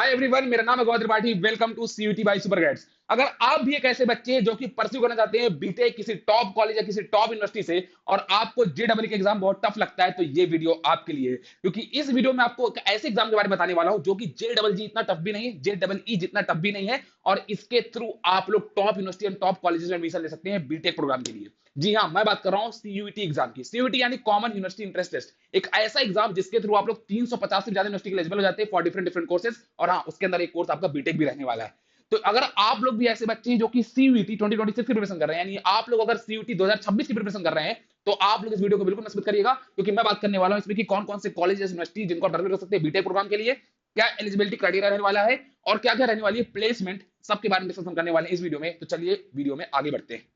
Hi everyone, मेरा नाम है Gaur Tripathi. Welcome to CUET by super guides. अगर आप भी एक ऐसे बच्चे हैं जो कि परस्यू करना चाहते हैं बीटेक किसी टॉप कॉलेज या किसी टॉप यूनिवर्सिटी से, और आपको जेडबल के एग्जाम बहुत टफ लगता है, तो ये वीडियो आपके लिए है। क्योंकि इस वीडियो में आपको एक ऐसे एग्जाम के बारे में बताने वाला हूं जो कि जेडबल जी इतना टफ भी नहीं है, जेडबल ई जितना टफ भी नहीं है, और इसके थ्रू आप लोग top university and top colleges में एडमिशन ले सकते हैं बीटेक प्रोग्राम के लिए। जी हाँ, मैं बात कर रहा हूं सीयूईटी एग्जाम की। सीयूईटी यानी कॉमन यूनिवर्सिटी इंट्रेंस टेस्ट, एक ऐसा एग्जाम जिसके थ्रू आप लोग 350 से ज्यादा यूनिवर्सिटी के एलिजिबल हो जाते हैं फॉर डिफरेंट डिफरेंट कोर्सेज। और हाँ, उसके अंदर एक कोर्स आपका बीटेक भी रहने वाला है। तो अगर आप लोग भी ऐसे बच्चे हैं जो कि सीयूईटी 2026 की प्रिपरेशन कर रहे हैं, यानी आप लोग अगर सीयूईटी 2026 की प्रिपरेशन कर रहे हैं, तो आप लोग इस वीडियो को बिल्कुल मिस मत करिएगा, क्योंकि मैं बात करने वाला हूं इसमें कि कौन कौन से कॉलेजेस यूनिवर्सिटी जिनको आप टारगेट कर सकते हैं बीटेक प्रोग्राम के लिए, क्या एलिजिबिलिटी क्राइटेरिया रहने वाला है, और क्या क्या रहने वाली है प्लेसमेंट, सबके बारे में डिस्कशन करने वाले हैं इस वीडियो में। तो चलिए वीडियो में आगे बढ़ते हैं।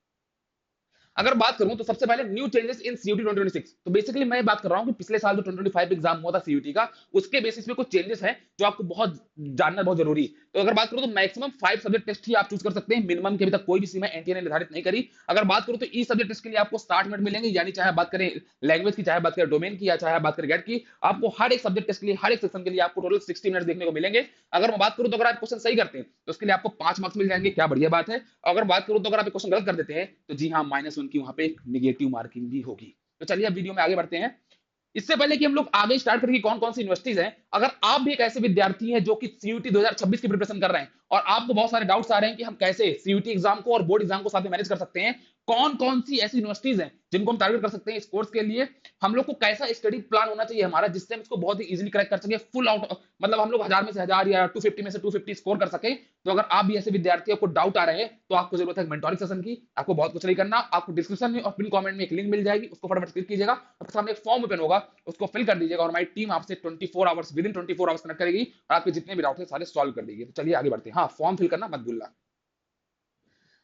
अगर बात करूं तो सबसे पहले न्यू चेंजेस इन सीयूटी 2026। तो बेसिकली मैं बात कर रहा हूं कि पिछले साल जो 2025 एग्जाम हुआ था सीयूटी का, उसके बेसिस पे कुछ चेंजेस हैं जो आपको बहुत जानना बहुत जरूरी है। तो अगर बात करूं तो मैक्सिमम 5 सब्जेक्ट टेस्ट ही आप चूज कर सकते हैं, मिनिमम की अभी तक कोई भी सीमा एनटीए ने निर्धारित नहीं करी। अगर बात करूं तो ई सब्जेक्ट टेस्ट के लिए आपको 60 मिनट मिलेंगे, यानी चाहे बात करें लैंग्वेज की, चाहे बात करें डोमेन की, या चाहे बात करें गेट की, आपको हर एक सब्जेक्ट टेस्ट के लिए, हर एक सेक्शन के लिए आपको टोटल 60 मिनट देखने को मिलेंगे। अगर मैं बात करूं तो अगर आप क्वेश्चन सही करते हैं तो उसके लिए आपको 5 मार्क्स मिल जाएंगे, क्या बढ़िया बात है। अगर बात करूं तो अगर आप क्वेश्चन गलत कर देते हैं तो जी हाँ, -1 की वहां पे एक निगेटिव मार्किंग भी होगी। तो चलिए अब वीडियो में आगे बढ़ते हैं। इससे पहले कि हम लोग आगे स्टार्ट करें कि कौन कौन सी यूनिवर्सिटीज हैं, अगर आप भी एक ऐसे विद्यार्थी हैं जो कि सीयूटी 2026 की प्रिपरेशन कर रहे हैं और आपको बहुत सारे डाउट्स आ रहे हैं कि हम कैसे सीयूटी एग्जाम को और बोर्ड एग्जाम को साथ में मैनेज कर सकते हैं, कौन कौन सी ऐसी यूनिवर्सिटीज हैं जिनको हम टारगेट कर सकते हैं इस कोर्स के लिए, हम लोग को कैसा स्टडी प्लान होना चाहिए हमारा जिससे हम इसको बहुत ही इजीली क्रैक कर सके, फुल आउट, मतलब हम लोग 1000 में से 1000 या 250 में से 250 स्कोर कर सके। तो अगर आप भी ऐसे विद्यार्थी आपको डाउट आ रहे हैं तो आपको जरूरत है मेंटोरिंग सेशन की। आपको बहुत कुछ नहीं करना, आपको डिस्क्रिप्शन में और पिन कमेंट में एक लिंक मिल जाएगी, उसको फटाफट क्लिक कीजिएगा, आपके सामने एक फॉर्म ओपन होगा, उसको फिल कर दीजिएगा और हमारी टीम आपसे 24 hours with in 24 hours connect करेगी और आपके जितने भी डाउट है सारे सॉल्व कर देगी। तो चलिए आगे बढ़ते हैं। हाँ, फॉर्म फिल करना मत भूलना।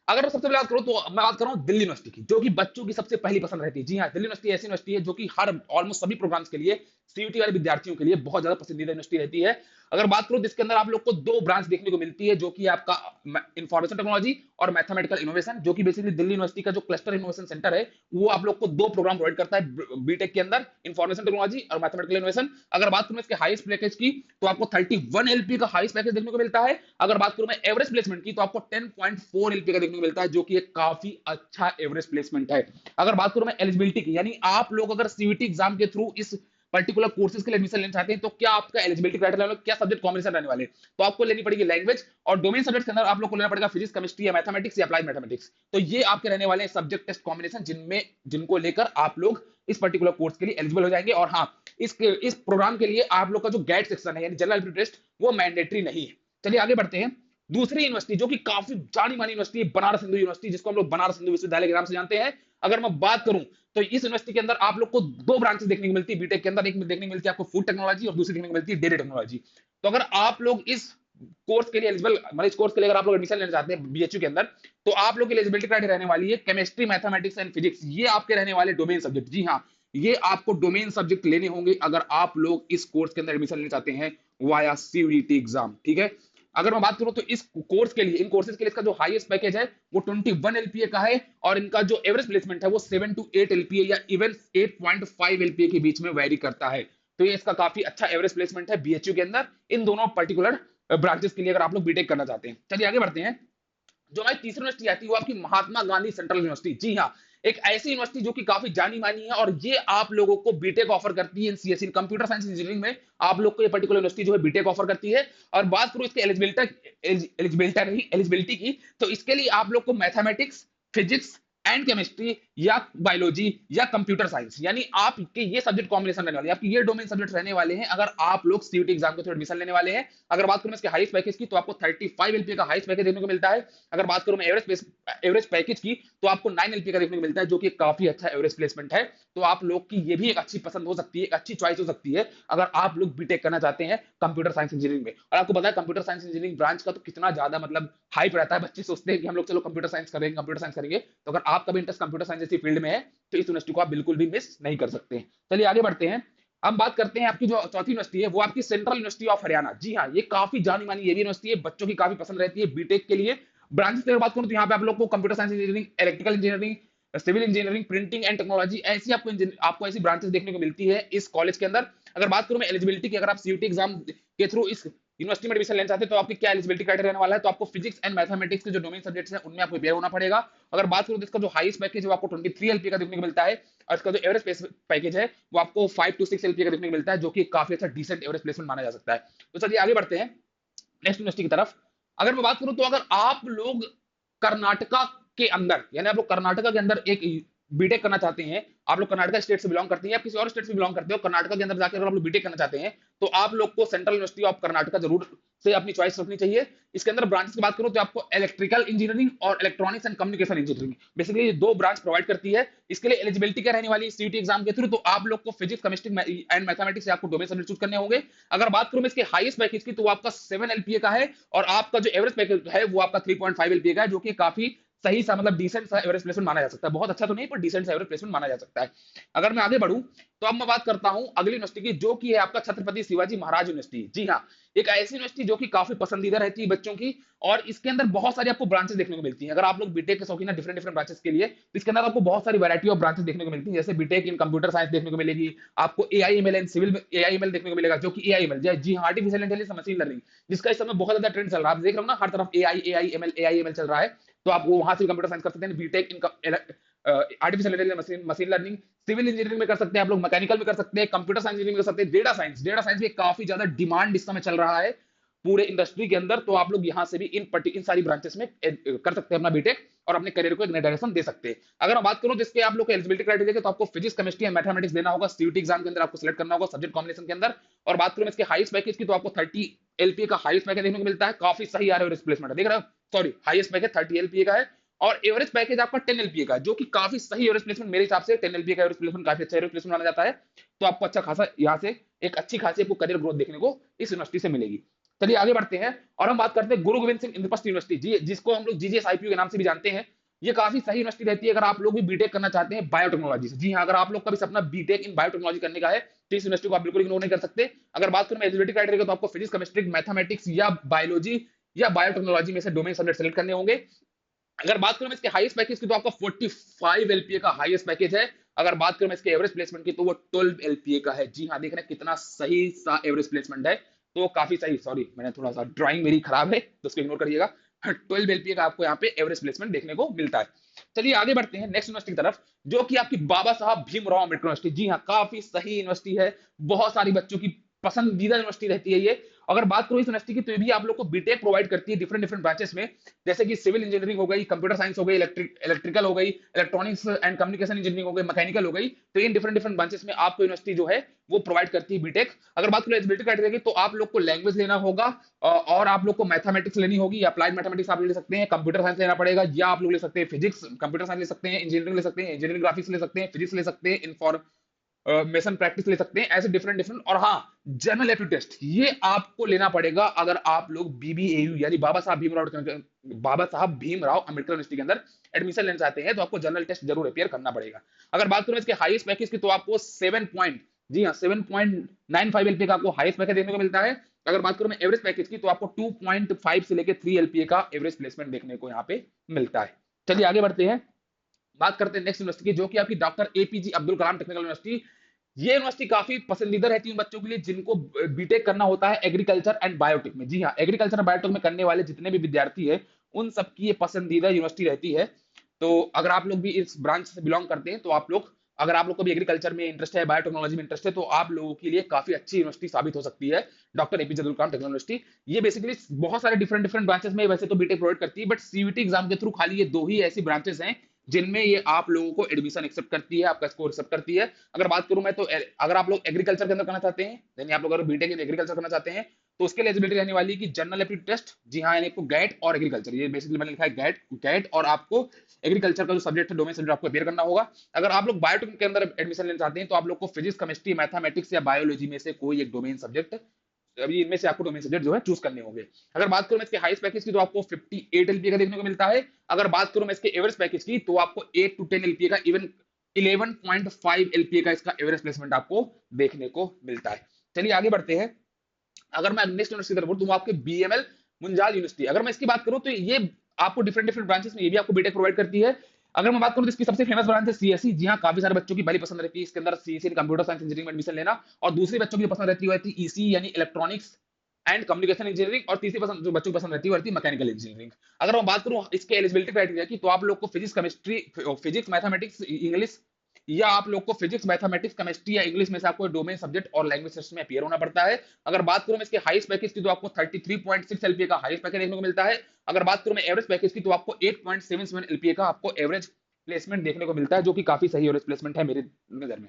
अगर मैं सबसे पहले बात करूं तो मैं बात कर रहा हूं दिल्ली यूनिवर्सिटी की, जो कि बच्चों की सबसे पहली पसंद रहती है। जी हाँ, दिल्ली यूनिवर्सिटी ऐसी यूनिवर्सिटी है जो कि हर ऑलमोस्ट सभी प्रोग्राम्स के लिए सीयूटी वाले विद्यार्थियों के लिए बहुत ज्यादा पसंदीदा यूनिवर्सिटी रहती है। अगर बात करूं तो इसके अंदर आप लोग को 2 ब्रांच देखने को मिलती है, जो कि आपका इंफॉर्मेशन टेक्नोलॉजी और मैथमेटिकल इनोवेशन, जो कि बेसिकली दिल्ली यूनिवर्सिटी का जो क्लस्टर इनोवेशन सेंटर है वो आप लोग को 2 प्रोग्राम प्रोवाइड करता है बीटेक के अंदर, इंफॉर्मेशन टेक्नोलॉजी और मैथमेटिकल इनोवेशन। अगर बात करूं इसके हाईएस्ट पैकेज की तो आपको 31 एलपी का हाईएस्ट पैकेज देखने को मिलता है। अगर बात करूं मैं एवरेज प्लेसमेंट की तो आपको 10.4 एलपी का देखने को मिलता है, जो कि एक काफी अच्छा एवरेज प्लेसमेंट है। अगर बात करूं मैं एलिजिबिलिटी की, यानी आप लोग अगर सीयूटी एग्जाम के थ्रू इस पर्टिकुलर कोर्सेज के लिए एडमिशन लेना चाहते हैं तो क्या आपका एलिजिबिलिटी क्राइटेरिया, क्या सब्जेक्ट कॉम्बिनेशन रहने वाले, तो आपको लेनी पड़ेगी लैंग्वेज, और डोमेन सब्जेक्ट के अंदर आप लोग को लेना पड़ेगा फिजिक्स, केमिस्ट्री या मैथमेटिक्स या अप्लाइड मैथमेटिक्स। तो ये आपके रहने वाले सब्जेक्ट टेस्ट कॉम्बिनेशन जिनमें जिनको लेकर आप लोग इस पर्टिकुलर कोर्स के लिए एलिजिबल हो जाएंगे। और हाँ, इस प्रोग्राम के लिए आप लोग का जो गैट सेक्शन है यानी जनरल एबिलिटी टेस्ट, वो मैंडेटरी नहीं है। चलिए आगे बढ़ते हैं। दूसरी यूनिवर्सिटी जो कि काफी जानी मानी यूनिवर्सिटी है, बनारस हिंदू यूनिवर्सिटी, जिसको हम लोग बनारस हिंदू विश्वविद्यालय के नाम से जानते हैं। अगर मैं बात करूं तो इस यूनिवर्सिटी के अंदर आप लोग को 2 ब्रांचेस देखने को मिलती है बीटेक के अंदर, एक देखने को मिलती है आपको फूड टेक्नोलॉजी और दूसरी देखने को मिलती है डेटा टेक्नोलॉजी। तो अगर आप लोग इस कोर्स के लिए एलिजिबल, मतलब इस कोर्स के लिए अगर आप लोग एडमिशन लेना चाहते हैं बीएचयू के अंदर, तो आप लोग की एलिजिबिलिटी क्राइटेरिया रहने वाली है केमिस्ट्री, मैथमेटिक्स एंड फिजिक्स। ये आपके रहने वाले डोमेन सब्जेक्ट। जी हाँ, ये आपको डोमेन सब्जेक्ट लेने होंगे अगर आप लोग इस कोर्स के अंदर एडमिशन लेना चाहते हैं वाया सीयूईटी एग्जाम। ठीक है। अगर मैं बात करूं तो इस कोर्स के लिए, इन कोर्सेज के लिए इसका जो हाईएस्ट पैकेज है वो 21 एलपीए का है, और इनका जो एवरेज प्लेसमेंट है वो 7 to 8 एलपीए या इवन 8.5 एलपीए के बीच में वेरी करता है। तो ये इसका काफी अच्छा एवरेज प्लेसमेंट है बीएचयू के अंदर इन दोनों पर्टिकुलर ब्रांचेस के लिए, अगर आप लोग बीटेक करना चाहते हैं। चलिए आगे बढ़ते हैं। जो हमारी तीसरी यूनिवर्सिटी आती है वो आपकी महात्मा गांधी सेंट्रल यूनिवर्सिटी। जी हाँ, एक ऐसी यूनिवर्सिटी जो कि काफी जानी मानी है, और ये आप लोगों को बीटेक ऑफर करती है इन सीएससी, कंप्यूटर साइंस इंजीनियरिंग में आप लोग को ये पर्टिकुलर यूनिवर्सिटी जो है बीटेक ऑफर करती है। और बात करूं इसके एलिजिबिलिटी की, तो इसके लिए आप लोग को मैथमेटिक्स, फिजिक्स एंड केमिस्ट्री या बायोलॉजी या कंप्यूटर साइंस, यानी आपके ये सब्जेक्ट कॉम्बिनेशन रहने वाले हैं, आपके ये डोमेन सब्जेक्ट रहने वाले हैं अगर आप लोग सीयूटी एग्जाम के थ्रू एडमिशन लेने वाले हैं। अगर बात करूं इसके हाईएस्ट पैकेज की तो आपको 35 एलपी का हाईएस्ट पैकेज देखने को मिलता है। अगर बात करूं मैं एवरेज पैकेज की तो आपको 9 एलपी का देखने को मिलता है, जो कि काफी अच्छा एवरेज प्लेसमेंट है। तो आप लोग की ये भी एक अच्छी पसंद हो सकती है, एक अच्छी चॉइस हो सकती है अगर आप लोग बीटेक करना चाहते हैं कंप्यूटर साइंस इंजीनियरिंग में। और आपको पता है कंप्यूटर साइंस इंजीनियरिंग ब्रांच का तो कितना ज्यादा मतलब हाइप रहता है, बच्चे सोचते हैं कि हम लोग चलो कंप्यूटर साइंस करेंगे, कंप्यूटर साइंस करेंगे। तो अगर आपका भी इंटरेस्ट कंप्यूटर साइंस जैसी फील्ड में है तो इस यूनिवर्सिटी को आप बिल्कुल भी मिस नहीं कर सकते। चलिए आगे बढ़ते हैं। अब बात करते हैं आपकी जो चौथी यूनिवर्सिटी है वो आपकी सेंट्रल यूनिवर्सिटी ऑफ हरियाणा। जी हाँ, ये काफी जानी मानी ये भी यूनिवर्सिटी है, बच्चों की काफी पसंद रहती है बीटेक के लिए। ब्रांचेस की बात करूं तो यहाँ पे आप लोग को computer science engineering, electrical engineering, civil engineering, printing and technology, ऐसी आपको ऐसी ब्रांचेस देखने को मिलती है इस कॉलेज के अंदर। अगर बात करूं मैं एलिजिबिलिटी की, अगर आप सीयूटी एग्जाम के थ्रू इस यूनिवर्सिटी में एडमिशन लेना चाहते हैं तो आपकी क्या एलिजिबिलिटी क्राइटेरिया रहने वाला है, तो आपको फिजिक्स एंड मैथमेटिक्स के जो डोमेन सब्जेक्ट्स हैं उनमें आपको प्रिपेयर होना पड़ेगा। अगर बात करूं तो इसका जो हाईएस्ट पैकेज है वो आपको 23 एलपीए का देखने को मिलता है, और इसका जो एवरेज पैकेज है वो आपको 5 to 6 एलपीए का देखने को मिलता है, जो कि काफी अच्छा डिसेंट एवरेज प्लेसमेंट माना जा सकता है। तो चलिए आगे बढ़ते हैं नेक्स्ट यूनिवर्सिटी की तरफ। अगर मैं बात करूं तो अगर आप लोग कर्नाटका के अंदर, यानी आप लोग कर्नाटका के अंदर एक बीटेक करना चाहते हैं, आप लोग कर्नाटका स्टेट से बिलोंग करते हैं या किसी और स्टेट से बिलोंग करते हो, कर्नाटका के अंदर जाकर अगर आप लोग बीटेक करना चाहते हैं तो आप लोग को सेंट्रल यूनिवर्सिटी ऑफ कर्नाटका जरूर से अपनी चॉइस रखनी चाहिए। इसके अंदर ब्रांचेस की बात करूं तो आपको इलेक्ट्रिकल इंजीनियरिंग और electronics and communication engineering basically ये दो ब्रांच प्रोवाइड करती है। इसके लिए एलिजिबिलिटी क्या रहने वाली है सीयूटी एग्जाम के थ्रू, तो आप लोग को फिजिक्स केमिस्ट्री एंड मैथमेटिक्स से आपको डोमेन सब्जेक्ट चूज करने होंगे। अगर बात करूं मैं इसके हाईएस्ट पैकेज की तो वो आपका 7 एलपीए का है, और आपका जो एवरेज पैकेज है वो आपका 3.5 एलपीए का है, जो कि काफी सही सा मतलब डिसेंट सा एवरेज प्लेसमेंट माना जा सकता है। बहुत अच्छा तो नहीं पर डिसेंट सा एवरेज प्लेसमेंट माना जा सकता है। अगर मैं आगे बढ़ूं तो अब मैं बात करता हूं अगली यूनिवर्सिटी की, जो कि है आपका छत्रपति शिवाजी महाराज यूनिवर्सिटी। जी हाँ, एक ऐसी यूनिवर्सिटी जो कि काफी पसंदीदा रहती है बच्चों की, और इसके अंदर बहुत सारी आपको ब्रांचेस देखने को मिलती हैं। अगर आप लोग बीटेक के शौकीन है डिफरेंट डिफरेंट ब्रांचेस के लिए, तो इसके अंदर आपको बहुत सारी वैरायटी ऑफ ब्रांचेस देखने को मिलती है, जैसे बीटेक इन कंप्यूटर साइंस देखने को मिलेगी, आपको एआईएमएल एंड सिविल एआईएमएल देखने को मिलेगा, जो कि एआईएमएल जी हाँ आर्टिफिशियल इंटेलिजेंस मशीन लर्निंग, जिसका इस समय बहुत ज्यादा ट्रेंड चल रहा है। आप देख रहे हो ना हर तरफ एआईएमएल चल रहा है, तो आप वो वहां से कंप्यूटर साइंस कर सकते हैं, BTech in artificial intelligence machine learning, civil engineering में कर सकते हैं आप लोग, मैकेनिकल में कर सकते हैं, कंप्यूटर साइंस इंजीनियरिंग कर सकते हैं, डेटा साइंस भी काफी ज्यादा डिमांड इस समय चल रहा है पूरे इंडस्ट्री के अंदर, तो आप लोग यहां से भी इन सारी ब्रांचेस में कर सकते हैं अपना बीटेक और अपने करियर को एक नए डायरेक्शन दे सकते हैं। अगर मैं बात करूं तो इसके आप लोग एलिजिबिलिटी क्राइटेरिया तो आपको फिजिक्स केमिस्ट्री एंड मैथमेटिक्स देना होगा, सीयूटी एग्जाम के अंदर आपको सिलेक्ट करना होगा सब्जेक्ट कॉम्बिनेशन के अंदर। और बात करूं इसके हाईएस्ट पैकेज की तो आपको 30 एलपीए का हाईएस्ट पैकेज देखने को मिलता है, काफी सही आ रहा है रिप्लेसमेंट, देख रहे हो, सॉरी हाईएस्ट पैकेज 30 एलपीए का है, और एवरेज पैकेज आपका 10 एलपीए का है, जो कि काफी सही एवरेज प्लेसमेंट मेरे हिसाब से 10 एलपीए का एवरेज प्लेसमेंट काफी अच्छा एवरेज प्लेसमेंट माना जाता है। तो आपको अच्छा खासा यहाँ से एक अच्छी खासी आपको करियर ग्रोथ देखने को इस यूनिवर्सिटी से मिलेगी। चलिए आगे बढ़ते हैं और हम बात करते हैं गुरु गोविंद सिंह इंद्रप्रस्थ यूनिवर्सिटी, जी जिसको हम लोग जीजीएसआईपीयू के नाम से भी जानते हैं। ये काफी सही यूनिवर्सिटी रहती है अगर आप लोग भी बीटेक करना चाहते हैं बायोटेक्नोलॉजी से। जी हाँ, अगर आप लोग का भी सपना बीटेक इन बायोटेक्नोलॉजी करने का है तो इस यूनिवर्सिटी को आप बिल्कुल इग्नोर नहीं कर सकते। अगर बात करूं एलिजिबिलिटी क्राइटेरिया तो आपको फिजिक्स केमिस्ट्री मैथमेटिक्स या बायोलॉजी या बायोटेक्नोलॉजी में से डोमेन सब्जेक्ट सेलेक्ट करने होंगे। अगर बात करूं इसके हाईएस्ट पैकेज की तो आपका 45 एलपीए का हाईएस्ट पैकेज है। अगर बात करूं इसके एवरेज प्लेसमेंट की तो वो 12 एलपीए का है। जी हाँ, देख रहे हैं कितना सही सा एवरेज प्लेसमेंट है, तो काफी सही, सॉरी मैंने थोड़ा सा ड्राइंग मेरी खराब है तो उसको इग्नोर करिएगा। 12 एलपीए का आपको यहाँ पे एवरेज प्लेसमेंट देखने को मिलता है। चलिए आगे बढ़ते हैं नेक्स्ट यूनिवर्सिटी की तरफ, जो कि आपकी बाबा साहब भीमराव अम्बेडकर यूनिवर्सिटी। जी हाँ, काफी सही यूनिवर्सिटी है, बहुत सारी बच्चों की पसंदीदा यूनिवर्सिटी रहती है ये। अगर बात करूं इस यूनिवर्सिटी की तो ये भी आप लोग को बीटेक प्रोवाइड करती है डिफरेंट डिफरेंट ब्रांचेस में, जैसे कि सिविल इंजीनियरिंग हो गई, कंप्यूटर साइंस हो गई, इलेक्ट्रिकल हो गई, इलेक्ट्रॉनिक्स एंड कम्युनिकेशन इंजीनियरिंग हो गई, मैकेनिकल हो गई। तो इन डिफरेंट डिफरेंट ब्रांचेस में आपको यूनिवर्सिटी जो है वो प्रोवाइड करती है बीटेक। अगर बात करें एलिजिबिलिटी क्राइटेरिया की तो आप लोग को लैंग्वेज लेना होगा, और आप लोग को मैथमेटिक्स लेनी होगी, अप्लाइड मैथमेटिक्स आप ले सकते हैं, कंप्यूटर साइंस लेना पड़ेगा, या आप लोग ले सकते हैं फिजिक्स कंप्यूटर साइंस ले सकते हैं, इंजीनियरिंग ले सकते हैं, इंजीनियरिंग ग्राफिक्स ले सकते हैं, फिजिक्स ले सकते हैं, मेसन प्रैक्टिस ले सकते हैं, ऐसे डिफरेंट डिफरेंट। और हाँ, जनरल एप्टीट्यूड टेस्ट ये आपको लेना पड़ेगा अगर आप लोग बीबीएयू यानी बाबा साहब भीमराव अंबेडकर यूनिवर्सिटी के अंदर एडमिशन लेना चाहते हैं, तो आपको जनरल टेस्ट जरूर अपियर करना पड़ेगा। अगर बात करूं इसके हाईएस्ट पैकेज की तो आपको 7.95 एलपीए का आपको हाईएस्ट पैकेज देखने को मिलता है। अगर बात करूं मैं एवरेज पैकेज की तो आपको 2.5 से लेकर 3 एलपीए का एवरेज प्लेसमेंट देखने को यहाँ पे मिलता है। चलिए आगे बढ़ते हैं, बात करते हैं नेक्स्ट यूनिवर्सिटी की, जो कि आपकी doctor APJ Abdul Kalam technical university. ये यूनिवर्सिटी काफी पसंदीदा रहती है उन बच्चों के लिए जिनको बीटेक करना होता है एग्रीकल्चर एंड बायोटेक में। जी हाँ, एग्रीकल्चर और बायोटेक में करने वाले जितने भी विद्यार्थी है उन सबकी ये पसंदीदा यूनिवर्सिटी रहती है। तो अगर आप लोग भी इस ब्रांच से बिलोंग करते हैं तो आप लोग, अगर आप लोग को भी एग्रीकल्चर में इंटरेस्ट है, बायोटेक्नोलॉजी में इंटरेस्ट है, तो आप लोगों के लिए काफी अच्छी यूनिवर्सिटी साबित हो सकती है doctor APJ Abdul Kalam technical university. ये बेसिकली बहुत सारे डिफरेंट डिफरेंट ब्रांचेस में वैसे तो बीटेक प्रोवाइड करती है, बट सीयूटी एग्जाम के थ्रू खाली ये दो ही ऐसी ब्रांचेस हैं जिनमें ये आप लोगों को एडमिशन एक्सेप्ट करती है, आपका स्कोर एक्सेप्ट करती है। अगर बात करूं मैं तो अगर आप लोग एग्रीकल्चर के अंदर करना चाहते हैं, यानी आप लोग अगर बीटेक इन एग्रीकल्चर करना चाहते हैं, तो उसके लिए एलिजिबिलिटी रहने वाली है कि जनरल एप्टीट्यूड टेस्ट, जी हाँ, यानी आपको गैट और एग्रीकल्चर, ये बेसिकली मैंने लिखा है गैट और आपको एग्रीकल्चर का जो सब्जेक्ट है डोमेन सब्जेक्ट आपको अपियर करना होगा। अगर आप लोग बायोटेक के अंदर एडमिशन लेना चाहते हैं तो आप लोग को फिजिक्स केमिस्ट्री मैथमेटिक्स या बायोलॉजी में से कोई एक डोमेन सब्जेक्ट, अभी इनमें से आपको डोमेन सब्जेक्ट जो है चूज करने होंगे। अगर बात करूं मैं इसके हाईएस्ट पैकेज की तो आपको 58 एलपीए का देखने को मिलता है। अगर बात करूं मैं इसके एवरेज पैकेज की तो आपको 8 to 10 एलपीए का, इवन 11.5 एलपीए का इसका एवरेज प्लेसमेंट आपको देखने को मिलता है। चलिए आगे बढ़ते हैं, अगर मैं नेक्स्ट यूनिवर्सिटी की तरफ बढ़ूं तो आपके बीएमएल मुंजाल यूनिवर्सिटी। अगर मैं इसकी बात करूं तो ये आपको डिफरेंट डिफरेंट ब्रांचेस में ये भी आपको बीटेक प्रोवाइड करती है। अगर मैं बात करूं तो इसकी सबसे फेमस ब्रांच है सीएसई। जी हाँ, काफी सारे बच्चों की पहली पसंद रहती है इसके अंदर सीएसई कंप्यूटर साइंस इंजीनियरिंग में एडमिशन लेना, और दूसरी बच्चों की पसंद रहती है ईसी यानी इलेक्ट्रॉनिक्स एंड कम्युनिकेशन इंजीनियरिंग, और तीसरी पसंद जो बच्चों को पसंद रहती है वो रहती है मैकेनिकल इंजीनियरिंग। अगर मैं बात करूं इसके एलिजिबिलिटी क्राइटेरिया की, तो आप लोग को physics chemistry, physics mathematics English, या आप लोग को फिजिक्स मैथमेटिक्स केमिस्ट्री या इंग्लिश में से आपको डोमेन सब्जेक्ट और लैंग्वेज टेस्ट में अपियर होना पड़ता है। अगर बात करूं मैं इसके हाईएस्ट पैकेज की, तो आपको 33.6 एलपीए का हाईएस्ट पैकेज देखने को मिलता है। अगर बात करूं मैं एवरेज पैकेज की, तो आपको 8.77 एलपीए का आपको एवरेज प्लेसमेंट देखने को मिलता है, जो कि काफी सही एवरेज प्लेसमेंट है मेरे नजर में।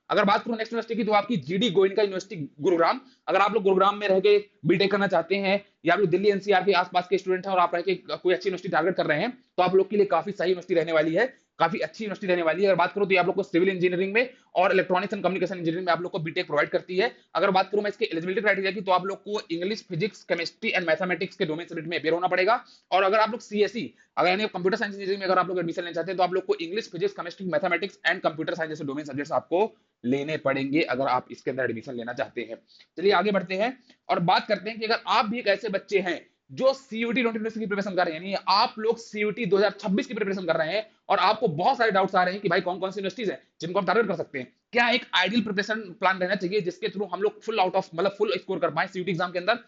अगर बात करूं नेक्स्ट यूनिवर्सिटी की, तो आपकी जीडी गोयनका यूनिवर्सिटी गुरुग्राम। अगर आप लोग गुरुग्राम में रह के बीटेक करना चाहते हैं, या आप लोग दिल्ली एनसीआर के आसपास के स्टूडेंट हैं और आप रह के कोई अच्छी यूनिवर्सिटी टारगेट कर रहे हैं, तो आप लोग के लिए काफी सही यूनिवर्सिटी रहने वाली है, काफी अच्छी यूनिवर्सिटी रहने वाली है। अगर बात करूं तो ये आप लोग को सिविल इंजीनियरिंग में और इलेक्ट्रॉनिक्स एंड कम्युनिकेशन इंजीनियरिंग में आप लोग को बीटेक प्रोवाइड करती है। अगर बात करूं मैं इसके एलिजिबिलिटी क्राइटेरिया की, तो आप लोग को English, physics, chemistry and mathematics के डोमेन सब्जेक्ट में अपियर होना पड़ेगा। और अगर आप लोग सीएसई, अगर यानी कंप्यूटर साइंस इंजीनियरिंग में अगर आप लोग एडमिशन लेना चाहते हैं, तो आप लोग को English, physics, chemistry, mathematics and computer science जैसे डोमेन सब्जेक्ट्स आपको लेने पड़ेंगे अगर आप इसके अंदर एडमिशन लेना चाहते हैं। चलिए आगे बढ़ते हैं और बात करते हैं कि अगर आप भी एक ऐसे बच्चे हैं जो सीयूटी 2026 की प्रिपरेशन कर रहे हैं, यानी आप लोग सीयूटी 2026 की प्रिपरेशन कर रहे हैं, और आपको बहुत सारे डाउट्स आ रहे हैं कि भाई कौन कौन सी यूनिवर्सिटीज हैं जिनको आप टारगेट कर सकते हैं, क्या एक आइडियल प्रिपरेशन प्लान रहना चाहिए जिसके थ्रू हम लोग फुल आउट ऑफ मतलब फुल स्कोर कर पाए सीयूटी एग्जाम के अंदर।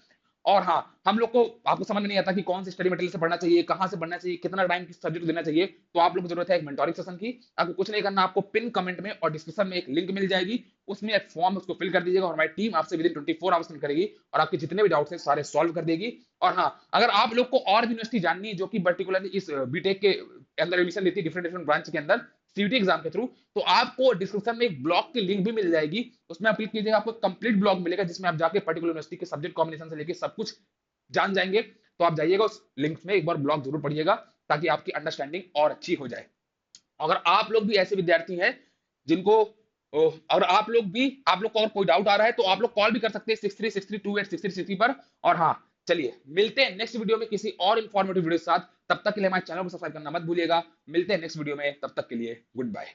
और हाँ, हम लोग को आपको समझ में नहीं आता कि कौन सी स्टडी मटेरियल से पढ़ना चाहिए, कहां से पढ़ना चाहिए, कितना टाइम किस सब्जेक्ट को देना चाहिए, तो आप लोग को जरूरत है एक मेंटोरिंग सेशन की। आपको कुछ नहीं करना, आपको पिन कमेंट में और डिस्क्रिप्शन में एक लिंक मिल जाएगी, उसमें एक फॉर्म उसको फिल कर दीजिएगा और हमारी टीम आपसे विद इन 24 आवर्स में करेगी और आपके जितने भी डाउट्स हैं सारे सॉल्व कर देगी। और हाँ, अगर आप लोग को और भी यूनिवर्सिटी जाननी है जो कि पर्टिकुलरली इस बीटेक के अंदर एडमिशन लेती है डिफरेंट डिफरेंट ब्रांच के अंदर सीयूटी एग्जाम के थ्रू, तो आपको डिस्क्रिप्शन में एक ब्लॉग की लिंक भी मिल जाएगी, उसमें आप क्लिक कीजिएगा, आपको कंप्लीट ब्लॉग मिलेगा जिसमें आप जाके पर्टिकुलर यूनिवर्सिटी के सब्जेक्ट कॉम्बिनेशन से लेके सब कुछ जान जाएंगे। तो आप जाइएगा उस लिंक में एक बार ब्लॉग जरूर पढ़िएगा ताकि आपकी अंडरस्टैंडिंग और अच्छी हो जाए। अगर आप लोग भी ऐसे विद्यार्थी हैं जिनको और आप लोग को और कोई डाउट आ रहा है, तो आप लोग कॉल भी कर सकते हैं 6363286363 पर। और हाँ, चलिए मिलते हैं नेक्स्ट वीडियो में किसी और इंफॉर्मेटिव वीडियो के साथ। तब तक के लिए हमारे चैनल को सब्सक्राइब करना मत भूलिएगा। मिलते हैं नेक्स्ट वीडियो में, तब तक के लिए गुड बाय।